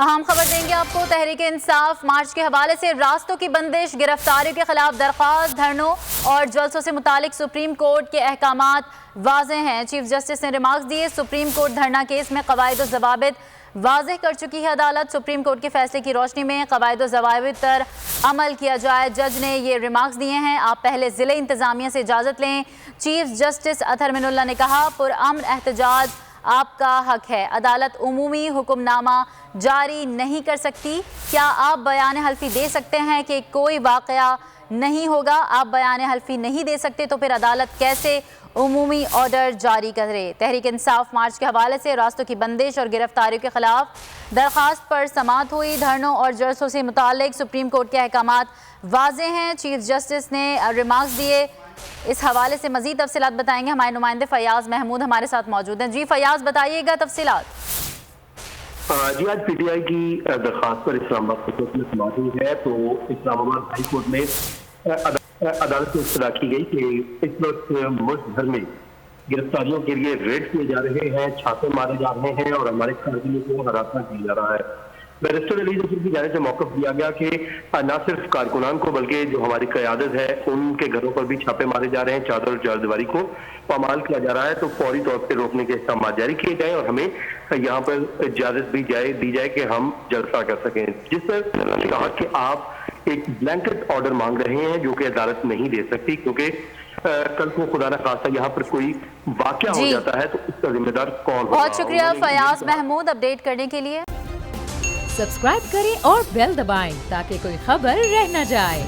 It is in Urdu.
اہم خبر دیں گے آپ کو۔ تحریک انصاف مارچ کے حوالے سے راستوں کی بندش، گرفتاریوں کے خلاف درخواست، دھرنوں اور جلسوں سے متعلق سپریم کورٹ کے احکامات واضح ہیں۔ چیف جسٹس نے ریمارکس دیے۔ سپریم کورٹ دھرنا کیس میں قواعد و ضوابط واضح کر چکی ہے عدالت۔ سپریم کورٹ کے فیصلے کی روشنی میں قواعد و ضوابط پر عمل کیا جائے۔ جج نے یہ ریمارکس دیے ہیں۔ آپ پہلے ضلع انتظامیہ سے اجازت لیں۔ چیف جسٹس اطہر من اللہ نے کہا، پرامن احتجاج آپ کا حق ہے۔ عدالت عمومی حکم نامہ جاری نہیں کر سکتی۔ کیا آپ بیان حلفی دے سکتے ہیں کہ کوئی واقعہ نہیں ہوگا؟ آپ بیان حلفی نہیں دے سکتے تو پھر عدالت کیسے عمومی آرڈر جاری کرے؟ تحریک انصاف مارچ کے حوالے سے راستوں کی بندش اور گرفتاریوں کے خلاف درخواست پر سماعت ہوئی۔ دھرنوں اور جلسوں سے متعلق سپریم کورٹ کے احکامات واضح ہیں۔ چیف جسٹس نے ریمارکس دیے۔ اس حوالے سے مزید تفصیلات بتائیں گے ہمارے نمائندے فیاض محمود ہمارے ساتھ موجود ہیں۔ جی فیاض، بتائیے گا تفصیلات۔ جی، آج پی ٹی آئی کی درخواست پر اسلام آباد کورٹ میں سماعت ہوئی ہے تو اسلام آباد ہائی کورٹ میں عدالت کو اطلاع کی گئی کہ اس وقت ملک بھر میں گرفتاریوں کے لیے ریڈ کیے جا رہے ہیں، چھاپے مارے جا رہے ہیں اور ہمارے کارکنوں کو ہراساں کیا جا رہا ہے۔ بیرسٹر علی ظفر کی جانب سے موقف دیا گیا کہ نہ صرف کارکنان کو بلکہ جو ہماری قیادت ہے ان کے گھروں پر بھی چھاپے مارے جا رہے ہیں، چادر اور چاردیواری کو پامال کیا جا رہا ہے، تو فوری طور پہ روکنے کے احکامات جاری کیے جائیں اور ہمیں یہاں پر اجازت بھی دی جائے کہ ہم جلسہ کر سکیں۔ جس پر کہا کہ آپ ایک بلینکٹ آرڈر مانگ رہے ہیں جو کہ عدالت نہیں دے سکتی، کیونکہ کل کو خدا نہ خواستہ یہاں پر کوئی واقعہ ہو جاتا ہے تو اس کا ذمہ دار کون ہوگا۔ بہت شکریہ فیاض محمود اپڈیٹ کرنے کے لیے۔ سبسکرائب کریں اور بیل دبائیں تاکہ کوئی خبر رہ نہ جائے۔